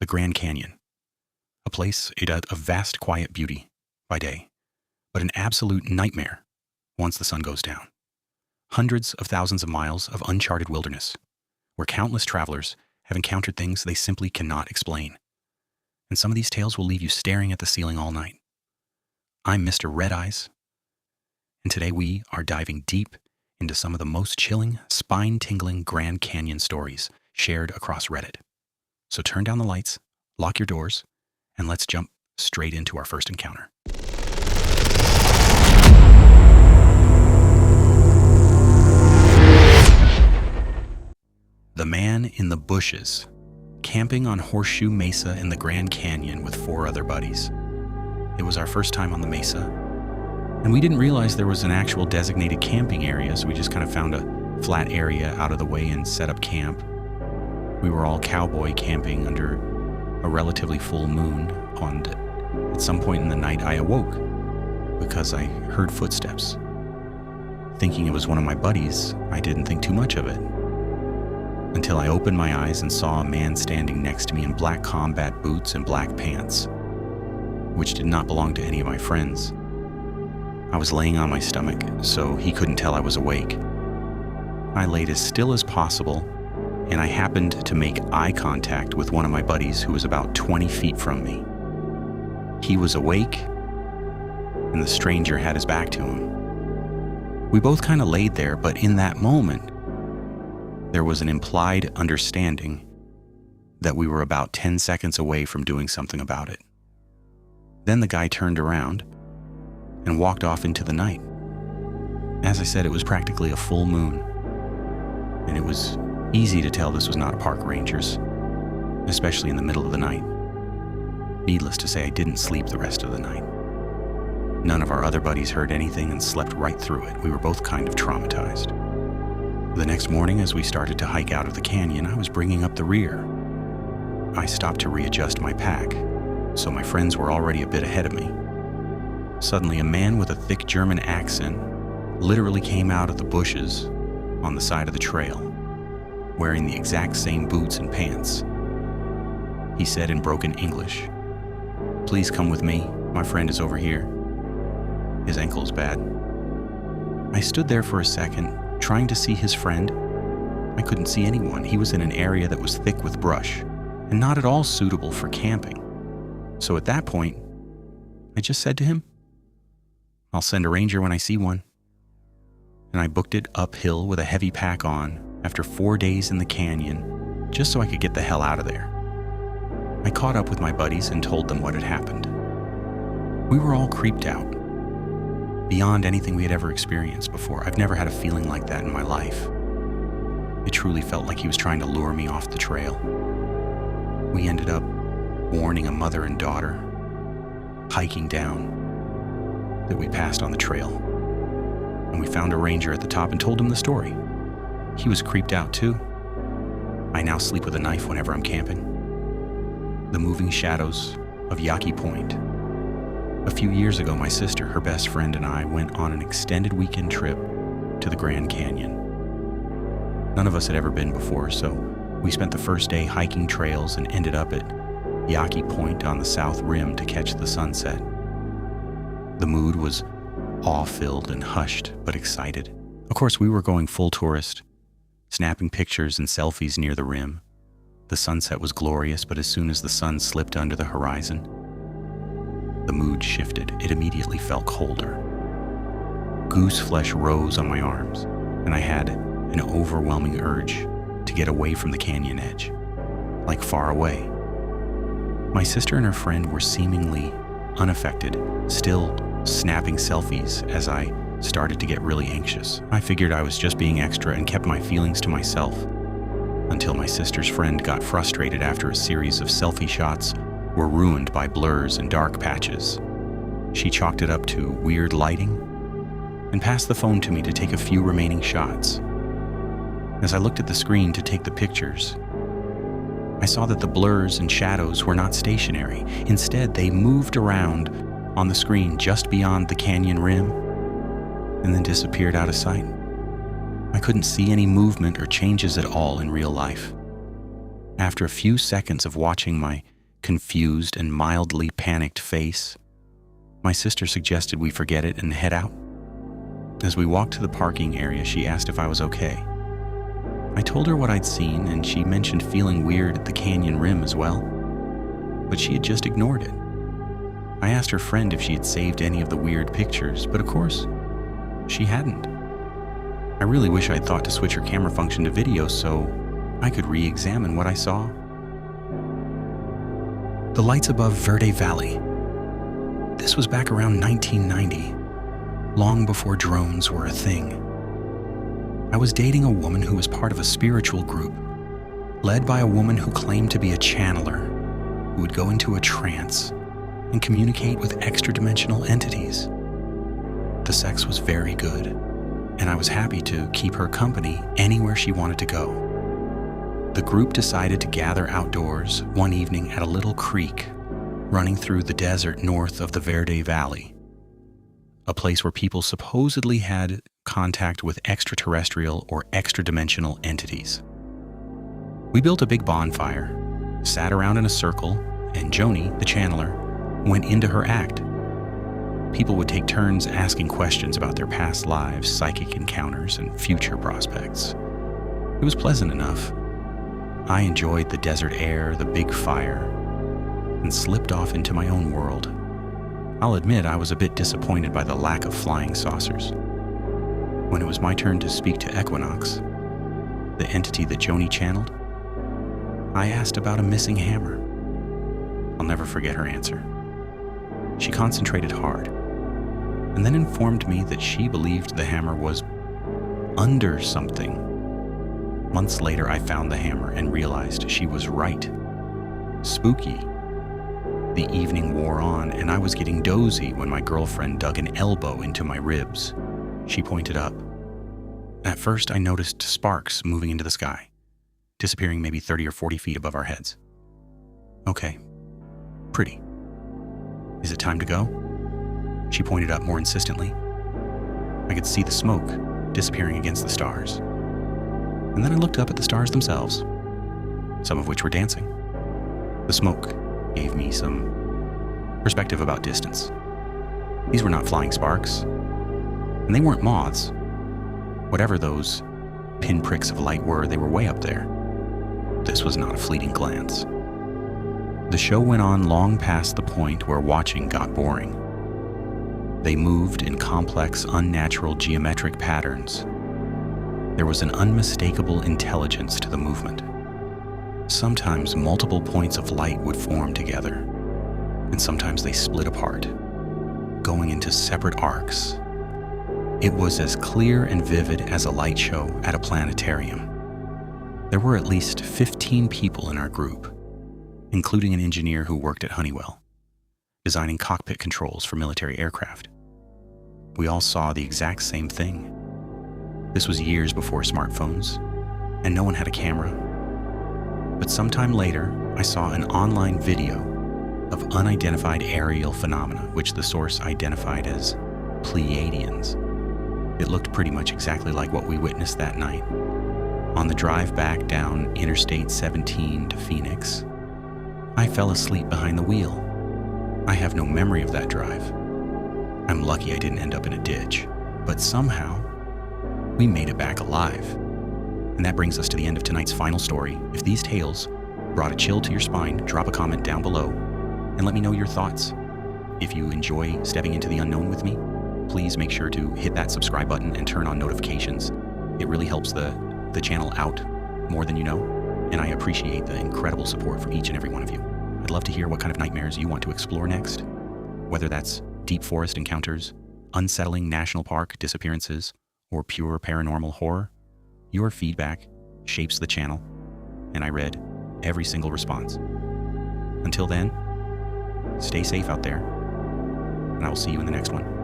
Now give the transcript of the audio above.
the Grand Canyon, a place of vast quiet beauty by day, but an absolute nightmare once the sun goes down. Hundreds of thousands of miles of uncharted wilderness, where countless travelers have encountered things they simply cannot explain. And some of these tales will leave you staring at the ceiling all night. I'm Mr. Red Eyes, and today we are diving deep into some of the most chilling, spine-tingling Grand Canyon stories shared across Reddit. So turn down the lights, lock your doors, and let's jump straight into our first encounter. The man in the bushes, camping on Horseshoe Mesa in the Grand Canyon with 4 other buddies. It was our first time on the mesa, and we didn't realize there was an actual designated camping area, so we just kind of found a flat area out of the way and set up camp. We were all cowboy camping under a relatively full moon, and at some point in the night I awoke because I heard footsteps. Thinking it was one of my buddies, I didn't think too much of it, until I opened my eyes and saw a man standing next to me in black combat boots and black pants, which did not belong to any of my friends. I was laying on my stomach, so he couldn't tell I was awake. I laid as still as possible, and I happened to make eye contact with one of my buddies who was about 20 feet from me. He was awake, and the stranger had his back to him. We both kind of laid there, but in that moment, there was an implied understanding that we were about 10 seconds away from doing something about it. Then the guy turned around and walked off into the night. As I said, it was practically a full moon, and it was easy to tell this was not park rangers, especially in the middle of the night. Needless to say, I didn't sleep the rest of the night. None of our other buddies heard anything and slept right through it. We were both kind of traumatized. The next morning, as we started to hike out of the canyon, I was bringing up the rear. I stopped to readjust my pack, so my friends were already a bit ahead of me. Suddenly, a man with a thick German accent literally came out of the bushes on the side of the trail, wearing the exact same boots and pants. He said in broken English, "Please come with me. My friend is over here. His ankle's bad." I stood there for a second, trying to see his friend. I couldn't see anyone. He was in an area that was thick with brush and not at all suitable for camping. So at that point, I just said to him, "I'll send a ranger when I see one." And I booked it uphill with a heavy pack on after 4 days in the canyon, just so I could get the hell out of there. I caught up with my buddies and told them what had happened. We were all creeped out, beyond anything we had ever experienced before. I've never had a feeling like that in my life. It truly felt like he was trying to lure me off the trail. We ended up warning a mother and daughter hiking down that we passed on the trail, and we found a ranger at the top and told him the story. He was creeped out too. I now sleep with a knife whenever I'm camping. The moving shadows of Yaki Point. A few years ago, my sister, her best friend, and I went on an extended weekend trip to the Grand Canyon. None of us had ever been before, so we spent the first day hiking trails and ended up at Yaki Point on the south rim to catch the sunset. The mood was awe-filled and hushed, but excited. Of course, we were going full tourist, snapping pictures and selfies near the rim. The sunset was glorious, but as soon as the sun slipped under the horizon, the mood shifted. It immediately felt colder. Goose flesh rose on my arms, and I had an overwhelming urge to get away from the canyon edge, like far away. My sister and her friend were seemingly unaffected, still snapping selfies as I started to get really anxious. I figured I was just being extra and kept my feelings to myself, until my sister's friend got frustrated after a series of selfie shots were ruined by blurs and dark patches. She chalked it up to weird lighting and passed the phone to me to take a few remaining shots. As I looked at the screen to take the pictures, I saw that the blurs and shadows were not stationary. Instead, they moved around on the screen just beyond the canyon rim and then disappeared out of sight. I couldn't see any movement or changes at all in real life. After a few seconds of watching my confused and mildly panicked face. My sister suggested we forget it and head out. As we walked to the parking area, she asked if I was okay. I told her what I'd seen, and she mentioned feeling weird at the canyon rim as well, but she had just ignored it. I asked her friend if she had saved any of the weird pictures, but of course, she hadn't. I really wish I'd thought to switch her camera function to video so I could re-examine what I saw. The lights above Verde Valley. This was back around 1990, long before drones were a thing. I was dating a woman who was part of a spiritual group, led by a woman who claimed to be a channeler, who would go into a trance and communicate with extra-dimensional entities. The sex was very good, and I was happy to keep her company anywhere she wanted to go. The group decided to gather outdoors one evening at a little creek running through the desert north of the Verde Valley, a place where people supposedly had contact with extraterrestrial or extra-dimensional entities. We built a big bonfire, sat around in a circle, and Joni, the channeler, went into her act. People would take turns asking questions about their past lives, psychic encounters, and future prospects. It was pleasant enough. I enjoyed the desert air, the big fire, and slipped off into my own world. I'll admit I was a bit disappointed by the lack of flying saucers. When it was my turn to speak to Equinox, the entity that Joni channeled, I asked about a missing hammer. I'll never forget her answer. She concentrated hard, and then informed me that she believed the hammer was under something. Months later, I found the hammer and realized she was right. Spooky. The evening wore on, and I was getting dozy when my girlfriend dug an elbow into my ribs. She pointed up. At first, I noticed sparks moving into the sky, disappearing maybe 30 or 40 feet above our heads. Okay. Pretty. Is it time to go? She pointed up more insistently. I could see the smoke disappearing against the stars. And then I looked up at the stars themselves, some of which were dancing. The smoke gave me some perspective about distance. These were not flying sparks, and they weren't moths. Whatever those pinpricks of light were, they were way up there. This was not a fleeting glance. The show went on long past the point where watching got boring. They moved in complex, unnatural geometric patterns. There was an unmistakable intelligence to the movement. Sometimes multiple points of light would form together, and sometimes they split apart, going into separate arcs. It was as clear and vivid as a light show at a planetarium. There were at least 15 people in our group, including an engineer who worked at Honeywell, designing cockpit controls for military aircraft. We all saw the exact same thing. This was years before smartphones, and no one had a camera. But sometime later, I saw an online video of unidentified aerial phenomena, which the source identified as Pleiadians. It looked pretty much exactly like what we witnessed that night. On the drive back down Interstate 17 to Phoenix, I fell asleep behind the wheel. I have no memory of that drive. I'm lucky I didn't end up in a ditch, but somehow, we made it back alive. And that brings us to the end of tonight's final story. If these tales brought a chill to your spine, drop a comment down below and let me know your thoughts. If you enjoy stepping into the unknown with me, please make sure to hit that subscribe button and turn on notifications. It really helps the channel out more than you know, and I appreciate the incredible support from each and every one of you. I'd love to hear what kind of nightmares you want to explore next, whether that's deep forest encounters, unsettling national park disappearances, or pure paranormal horror. Your feedback shapes the channel, and I read every single response. Until then, stay safe out there, and I will see you in the next one.